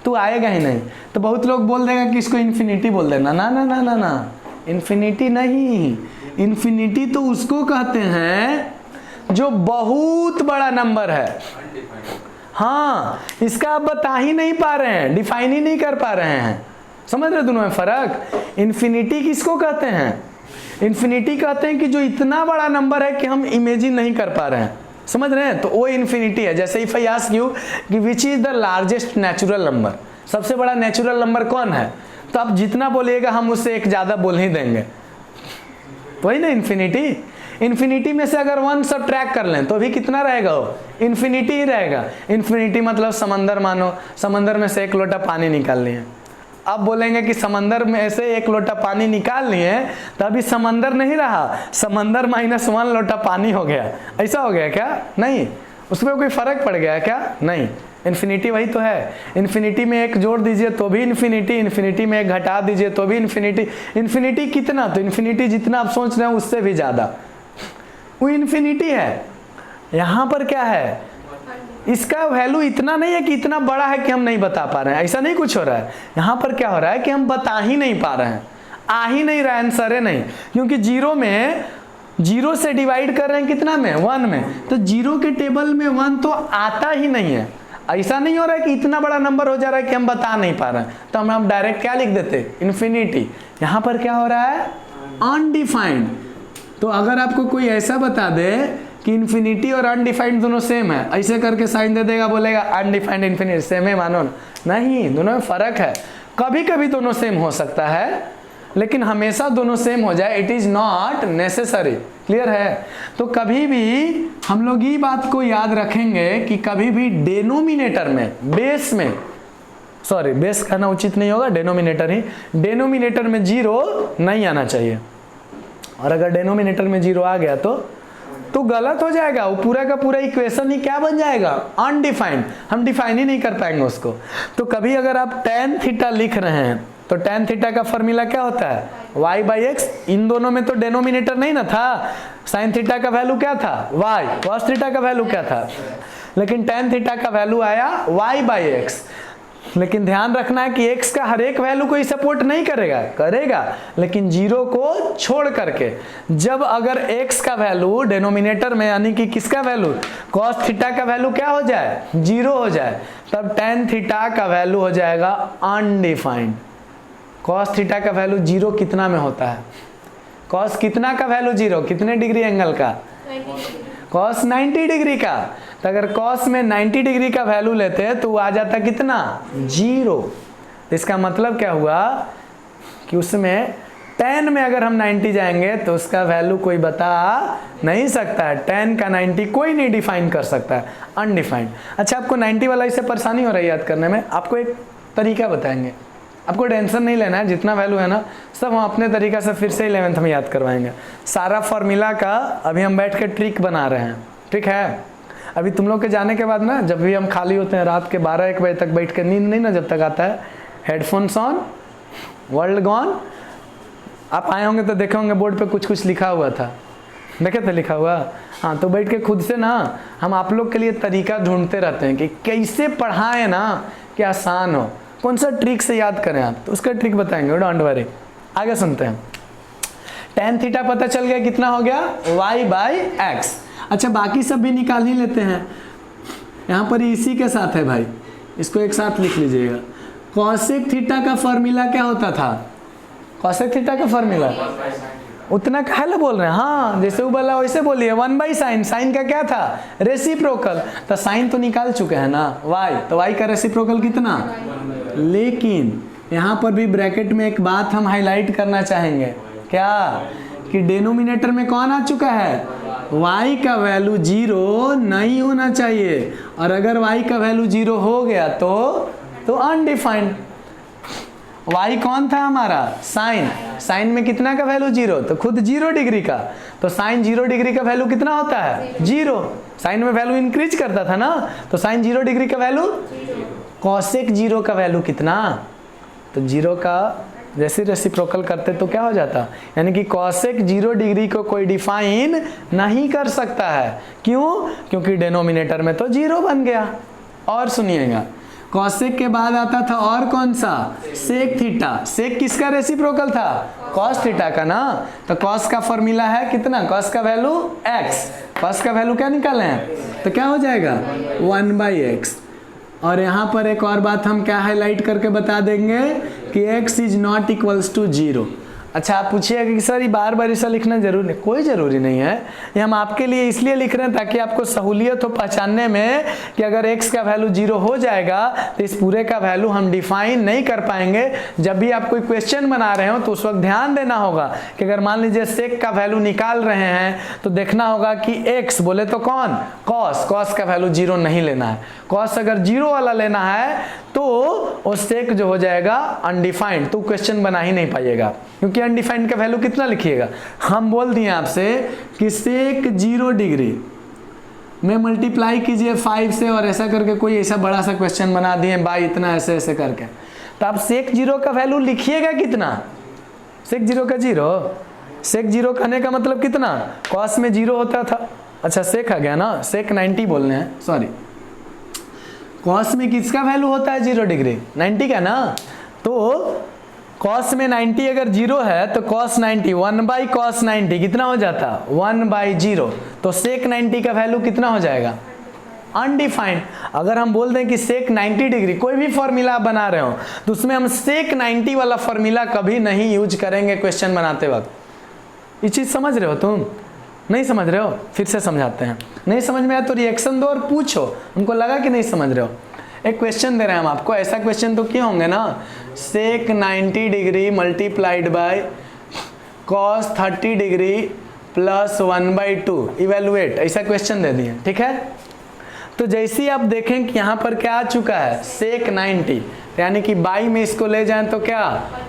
तो आएगा ही नहीं। तो बहुत लोग बोल देगा कि इसको इन्फिनिटी बोल देना, ना ना ना ना ना, इन्फिनिटी नहीं, इन्फिनिटी तो उसको कहते हैं जो बहुत बड़ा नंबर है, हाँ, इसका आप बता ही नहीं पा रहे हैं, डिफाइन ही नहीं कर पा रहे हैं। समझ रहे दोनों में फर्क? इन्फिनिटी किसको कहते हैं? इन्फिनिटी कहते हैं कि जो इतना बड़ा नंबर है कि हम इमेजिन नहीं कर पा रहे हैं। समझ रहे हैं? तो वो इन्फिनिटी है। जैसे इफ आई आस्क यू कि which is the largest natural number, सबसे बड़ा नेचुरल नंबर कौन है, तो आप जितना बोलिएगा हम उससे एक ज्यादा बोल ही देंगे। वही ना इन्फिनिटी। इन्फिनिटी में से अगर 1 सब्ट्रैक्ट कर लें तो भी कितना रहेगा? वो इन्फिनिटी ही रहेगा। इन्फिनिटी मतलब समंदर, मानो समंदर में से 1 लोटा पानी निकाल लिए। अब बोलेंगे कि समंदर में से 1 लोटा पानी निकाल लिए तो अभी समंदर नहीं रहा, समंदर -1 लोटा पानी हो गया। ऐसा हो गया क्या? नहीं। उसमें कोई फर्क पड़ गया क्या? नहीं। इन्फिनिटी वही तो है। इन्फिनिटी में 1 जोड़ दीजिए तो भी इन्फिनिटी, इन्फिनिटी में 1 घटा दीजिए तो भी इन्फिनिटी। इन्फिनिटी कितना? तो इन्फिनिटी जितना आप सोच रहे हैं उससे भी ज्यादा वो इन्फिनिटी है। यहां पर क्या है? इसका वैल्यू इतना नहीं है कि इतना बड़ा है कि हम नहीं बता पा रहे हैं, ऐसा नहीं कुछ हो रहा है। यहां पर क्या हो रहा है कि हम बता ही नहीं पा रहे हैं, आ ही नहीं रहा, आंसर है नहीं, क्योंकि 0 से डिवाइड कर रहे हैं कितना में? 1 में। तो 0 के टेबल में 1 तो आता ही नहीं है। ऐसा नहीं हो रहा है कि इतना बड़ा नंबर हो जा रहा है कि हम बता नहीं पा रहे हैं, तो हम डायरेक्ट क्या लिख देते? इन्फिनिटी। यहां पर क्या हो रहा है? अनडिफाइंड। तो अगर आपको कोई ऐसा बता दे कि इन्फिनिटी और अनडिफाइंड दोनों सेम है, ऐसे करके साइन दे देगा, बोलेगा अनडिफाइंड इन्फिनिटी सेम है, मानो नहीं, दोनों में फर्क है। कभी कभी दोनों सेम हो सकता है, लेकिन हमेशा दोनों सेम हो जाए it is not necessary. Clear है? तो कभी भी हम लोग ये बात को याद रखेंगे कि कभी भी डेनोमिनेटर में, बेस में, सॉरी बेस कहना उचित नहीं होगा, डेनोमिनेटर ही, डेनोमिनेटर में 0 नहीं आना चाहिए। और अगर डेनोमिनेटर में 0 आ गया तो गलत हो जाएगा, वो पूरा का पूरा इक्वेशन ही क्या बन जाएगा? अनडिफाइंड। हम डिफाइन ही नहीं कर पाएंगे उसको। तो कभी अगर आप tan थीटा लिख रहे हैं तो tan थीटा का फॉर्मूला क्या होता है? y/x। इन दोनों में तो डेनोमिनेटर नहीं ना था। sin थीटा का वैल्यू क्या था? y। cos थीटा का वैल्यू क्या था? लेकिन tan थीटा का वैल्यू आया y/x। लेकिन ध्यान रखना है कि x का हर एक वैल्यू को ही सपोर्ट नहीं करेगा, लेकिन 0 को छोड़ करके। जब अगर x का वैल्यू डेनोमिनेटर में, यानी कि किसका वैल्यू? cos थीटा का वैल्यू क्या हो जाए? 0 हो जाए, तब tan थीटा का वैल्यू हो जाएगा अनडिफाइंड। cos थीटा का वैल्यू 0 कितना में होता है? cos कितना का वैल्यू 0? कितने डिग्री एंगल का? cos 90 डिग्री का। तो अगर cos में 90 डिग्री का वैल्यू लेते हैं तो वो आ जाता कितना? 0। इसका मतलब क्या हुआ कि उसमें tan में अगर हम 90 जाएंगे तो उसका वैल्यू कोई बता नहीं सकता है। tan का 90 कोई नहीं डिफाइन कर सकता है, अनडिफाइंड। अच्छा, आपको 90 वाला इससे परेशानी हो रही है याद करने में, आपको एक तरीका बताएंगे। आपको टेंशन नहीं लेना है, जितना वैल्यू है ना सब हम अपने तरीका से फिर से 11th में याद करवाएंगे। सारा फॉर्मूला का अभी हम बैठ के ट्रिक बना रहे हैं, ठीक है? अभी तुम लोग के जाने के बाद ना, जब भी हम खाली होते हैं रात के 12-1 बजे तक बैठ के, नींद नहीं ना जब तक आता है, हेडफोन्स ऑन, वर्ल्ड गॉन। आप आए होंगे तो देखे होंगे बोर्ड पे कुछ कुछ लिखा हुआ था, देखे थे लिखा हुआ? हाँ, तो बैठ के खुद से ना हम आप लोग के लिए तरीका ढूंढते रहते हैं कि कैसे पढ़ाएं ना कि आसान हो, कौन सा ट्रिक से याद करें आप, तो उसका ट्रिक बताएंगे, डोंट वरी। आगे सुनते हैं। tan थीटा पता चल गया, कितना हो गया? y/x। अच्छा, बाकी सब भी निकाल ही लेते हैं। यहाँ पर इसी के साथ है भाई, इसको एक साथ लिख लीजिएगा। cosec थीटा का फॉर्मूला क्या होता था? cosec थीटा का फॉर्मूला उतना काहे बोल रहे हैं? हाँ, जैसे वो बोला वैसे बोलिए, 1/sin। साइन का क्या था? रेसिप्रोकल। तो साइन तो निकाल चुके हैं ना y, तो y का रेसिप्रोकल कितना? लेकिन यहाँ पर भी ब्रैकेट में एक बात हम हाईलाइट करना चाहेंगे, क्या? कि डेनोमिनेटर में कौन आ चुका है? y का वैल्यू 0 नहीं होना चाहिए, और अगर y का वैल्यू 0 हो गया तो अनडिफाइंड। y कौन था हमारा? साइन। साइन में कितना का वैल्यू? 0, तो खुद 0 डिग्री का। तो साइन 0 डिग्री का वैल्यू कितना होता है? 0। साइन में वैल्यू इंक्रीज करता था ना, तो साइन 0 डिग्री का वैल्यू, कॉसेक 0 का वैल्यू कितना? तो 0 का जैसे रेसिप्रोकल करते तो क्या हो जाता? यानी कि कॉसेक 0 डिग्री को कोई डिफाइन नहीं कर सकता है। क्यों? क्योंकि डेनोमिनेटर में तो 0 बन गया। और सुनिएगा, कॉसेक के बाद आता था और कौन सा, सेक थीटा। सेक किसका रेसिप्रोकल था, कॉस थीटा का ना। तो कॉस का फॉर्मूला है कितना, कॉस का वैल्यू x, कॉस का वैल्यू क्या निकाले हैं, तो क्या हो जाएगा 1/x। और यहाँ पर एक और बात हम क्या हाईलाइट करके बता देंगे कि x is not equals to 0। अच्छा, आप पूछिएगा कि सर ये बार बार ऐसा लिखना जरूरी नहीं, कोई ज़रूरी नहीं है। ये हम आपके लिए इसलिए लिख रहे हैं ताकि आपको सहूलियत हो पहचानने में कि अगर x का वैल्यू 0 हो जाएगा तो इस पूरे का वैल्यू हम डिफाइन नहीं कर पाएंगे। जब भी आप कोई क्वेश्चन बना रहे हो तो उस वक्त ध्यान देना होगा कि अगर मान लीजिए सेक का वैल्यू निकाल रहे हैं तो देखना होगा कि x बोले तो कौन, कॉस, कॉस का वैल्यू 0 नहीं लेना है। कॉस अगर 0 वाला लेना है तो वो सेक जो हो जाएगा अनडिफाइंड, तो क्वेश्चन बना ही नहीं पाइएगा, क्योंकि अनडिफाइंड का वैल्यू कितना लिखिएगा। हम बोल दिए आपसे कि सेक 0 डिग्री में मल्टीप्लाई कीजिए 5 से, और ऐसा करके कोई ऐसा बड़ा सा क्वेश्चन बना दिए बाई इतना ऐसे ऐसे करके, तो आप सेक 0 का वैल्यू लिखिएगा कितना, सेक 0 का 0, सेक 0 कहने का मतलब कितना, कॉस में 0 होता था। अच्छा सेक आ गया ना, सेक 90 बोलने हैं, सॉरी, कॉस में किसका वैल्यू होता है 0 डिग्री, 90 का ना। तो कॉस में 90 अगर 0 है तो कॉस 90 1/cos 90 कितना हो जाता, 1/0। तो सेक 90 का वैल्यू कितना हो जाएगा, अनडिफाइंड। अगर हम बोल दें कि सेक 90 डिग्री, कोई भी फॉर्मूला बना रहे हो तो उसमें हम सेक 90 वाला फॉर्मूला कभी नहीं यूज करेंगे क्वेश्चन बनाते वक्त। ये चीज़ समझ रहे हो तुम, नहीं समझ रहे हो, फिर से समझाते हैं। नहीं समझ में आया तो रिएक्शन दो और पूछो, हमको लगा कि नहीं समझ रहे हो। एक क्वेश्चन दे रहे हैं हम आपको, ऐसा क्वेश्चन तो क्या होंगे ना, सेक 90 degree multiplied by cos 30 degree plus 1/2 evaluate, ऐसा क्वेश्चन दे दिए, ठीक है। तो जैसे ही आप देखें कि यहाँ पर क्या आ चुका है, सेक 90, यानी कि बाई में इसको ले जाएं तो क्या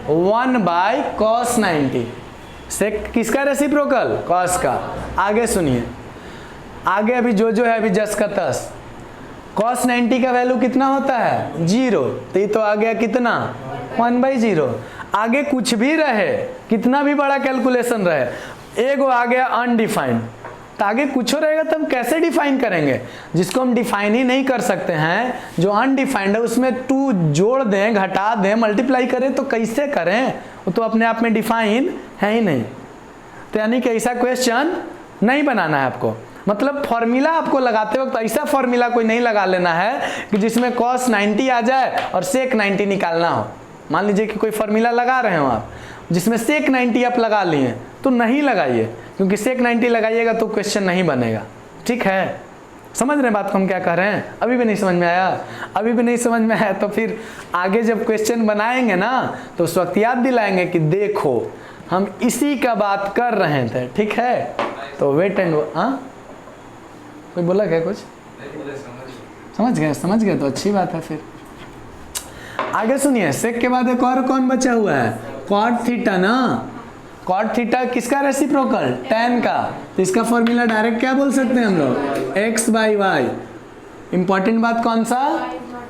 1/cos 90। सेक किसका रेसिप्रोकल, कॉस का। आगे सुनिए, आगे अभी जो है अभी जस का तस, cos 90 का वैल्यू कितना होता है 0, तो ये तो आ गया कितना 1/0। आगे कुछ भी रहे, कितना भी बड़ा कैलकुलेशन रहे, एगो आ गया अनडिफाइंड, तो आगे कुछ रहेगा तब कैसे डिफाइन करेंगे, जिसको हम डिफाइन ही नहीं कर सकते हैं, जो अनडिफाइंड है उसमें 2 जोड़ दें, घटा दें, मल्टीप्लाई करें तो कैसे करें, वो तो अपने आप में डिफाइन है ही नहीं। तो यानी कि ऐसा क्वेश्चन नहीं बनाना है आपको, मतलब फॉर्मूला आपको लगाते वक्त ऐसा फॉर्मूला कोई नहीं लगा लेना है कि जिसमें cos 90 आ जाए और सेक 90 निकालना हो। मान लीजिए कि कोई फॉर्मूला लगा रहे हो आप जिसमें सेक 90 आप लगा लिए, तो नहीं लगाइए, क्योंकि सेक 90 लगाइएगा तो क्वेश्चन नहीं बनेगा, ठीक है। समझ रहे हैं बात को हम क्या कह रहे हैं, अभी भी नहीं समझ में आया, अभी भी नहीं समझ में आया तो फिर आगे जब क्वेश्चन बनाएंगे ना तो उस वक्त याद दिलाएंगे कि देखो हम इसी का बात कर रहे थे, ठीक है। तो वेट एंड, हाँ कोई बोला क्या कुछ, समझ गए तो अच्छी बात है। फिर आगे सुनिए, सेक के बाद एक और कौन बचा हुआ है, कॉट थीटा ना। कॉट थीटा किसका रेसिप्रोकल, tan का, तो इसका फॉर्मूला डायरेक्ट क्या बोल सकते हैं हम लोग, x/y। इंपॉर्टेंट बात कौन सा,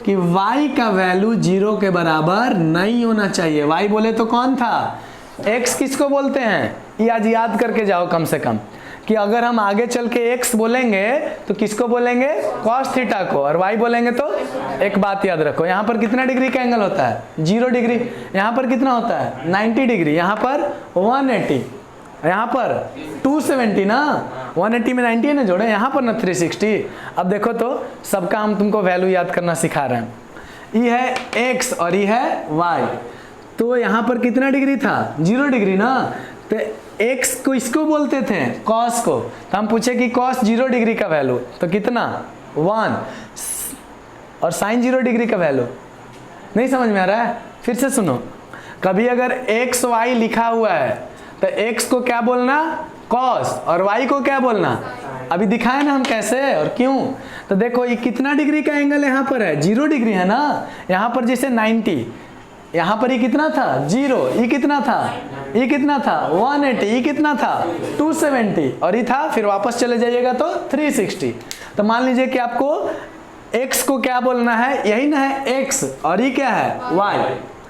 कि y का वैल्यू 0 के बराबर नहीं होना चाहिए। y बोले तो कौन था, x किसको बोलते हैं, ये आज याद करके जाओ कम से कम, कि अगर हम आगे चल के x बोलेंगे तो किसको बोलेंगे, cos थीटा को, और y बोलेंगे तो एक बात याद रखो, यहाँ पर कितना डिग्री का एंगल होता है 0 डिग्री, यहाँ पर कितना होता है 90 डिग्री, यहाँ पर 180, यहाँ पर 270 ना, 180 में 90 है ना जोड़े, यहाँ पर ना 360। अब देखो तो सबका हम तुमको वैल्यू याद करना सिखा रहे हैं। ये है x और ये है y, तो यहाँ पर कितना डिग्री था 0 डिग्री ना, तो x को इसको बोलते थे cos को, तो हम पूछे कि cos 0 डिग्री का वैल्यू तो कितना 1, और sin 0 डिग्री का वैल्यू, नहीं समझ में आ रहा है। फिर से सुनो, कभी अगर x y लिखा हुआ है तो x को क्या बोलना cos और y को क्या बोलना, अभी दिखाए ना हम कैसे और क्यों। तो देखो ये कितना डिग्री का एंगल यहाँ पर है 0 डिग्री है ना, यहाँ पर जैसे 90, यहाँ पर ये कितना था 0, ये कितना था, ये कितना था 180, ये कितना था 270, और ये था, फिर वापस चले जाइएगा तो 360। तो मान लीजिए कि आपको x को क्या बोलना है, यही ना है x, और ये क्या है y,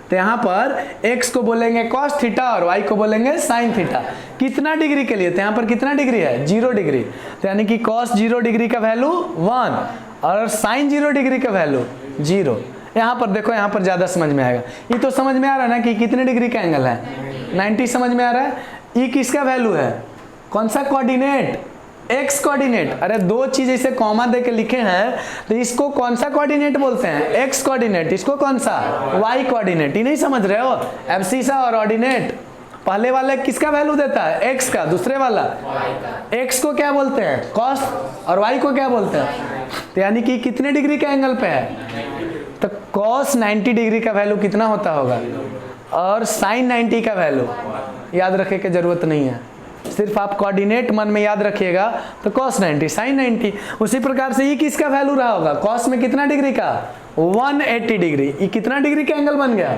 तो यहाँ पर x को बोलेंगे cos थीटा और y को बोलेंगे sin थीटा। कितना डिग्री के लिए, तो यहाँ पर कितना डिग्री है 0 डिग्री, तो यानी कि cos 0 डिग्री का वैल्यू 1 और sin 0 डिग्री का वैल्यू 0। यहाँ पर देखो, यहाँ पर ज़्यादा समझ में आएगा। ये तो समझ में आ रहा है ना कि कितने डिग्री का एंगल है, 90 समझ में आ रहा है। ये किसका वैल्यू है, कौन सा कोऑर्डिनेट, एक्स कोऑर्डिनेट। अरे दो चीज ऐसे कॉमा दे के लिखे हैं तो इसको कौन सा कोऑर्डिनेट बोलते हैं, एक्स कोऑर्डिनेट, इसको कौन सा, वाई कोऑर्डिनेट। ये नहीं समझ रहे हो, एब्सिसा और ऑर्डिनेट, पहले वाला किसका वैल्यू देता है, एक्स का, दूसरे वाला एक्स को क्या बोलते हैं, कॉस, और वाई को क्या बोलते हैं। तो यानी कि कितने डिग्री के एंगल पे है, तो कॉस 90 डिग्री का वैल्यू कितना होता होगा, और साइन 90 का वैल्यू याद रखने की जरूरत नहीं है, सिर्फ आप कोऑर्डिनेट मन में याद रखिएगा तो cos 90 sin 90। उसी प्रकार से ये किसका वैल्यू रहा होगा, cos में कितना डिग्री का, 180 डिग्री। ये कितना डिग्री का एंगल बन गया,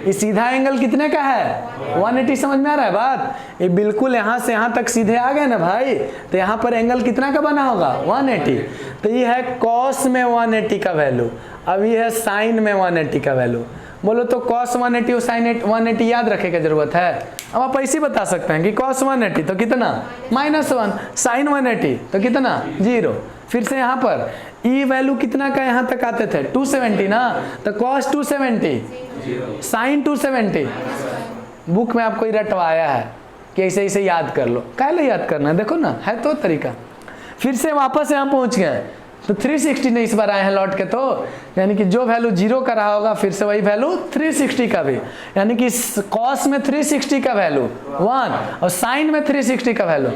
ये सीधा एंगल कितने का है, 180। समझ में आ रहा है बात, ये बिल्कुल यहाँ से यहाँ तक सीधे आ गए ना भाई, तो यहाँ पर एंगल कितना का बना होगा, 180। तो ये है cos में 180 का वैल्यू, अब ये है sin में 180 का वैल्यू। बोलो तो cos 180 और sin 180 याद रखे की जरूरत है। अब आप ऐसे बता सकते हैं कि cos 180 तो कितना, -1, sin 180 तो कितना, 0। फिर से यहाँ पर ई वैल्यू कितना का यहाँ तक आते थे, 270 ना, तो cos 270, sin 270। बुक में आपको रटवाया है कि ऐसे ऐसे याद कर लो, काहे याद करना है, देखो ना है तो तरीका। फिर से वापस यहाँ पहुँच गए तो 360 ने इस बार आए हैं लौट के, तो यानी कि जो वैल्यू 0 का रहा होगा फिर से वही वैल्यू 360 का भी, यानी कि cos में 360 का वैल्यू 1 और sin में 360 का वैल्यू।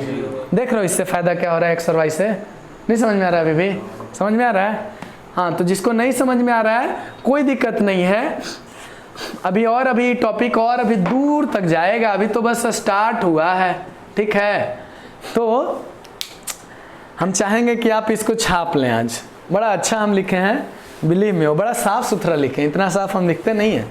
देख रहे हो इससे फायदा क्या हो रहा है एक्स और वाई से, नहीं समझ में आ रहा है, अभी भी समझ में आ रहा है। हाँ, तो जिसको नहीं समझ में आ रहा है कोई दिक्कत नहीं है, अभी टॉपिक और अभी दूर तक जाएगा, अभी तो बस स्टार्ट हुआ है, ठीक है। तो हम चाहेंगे कि आप इसको छाप लें। आज बड़ा अच्छा हम लिखे हैं, बिलीव में, वो बड़ा साफ सुथरा लिखे हैं, इतना साफ हम लिखते नहीं हैं।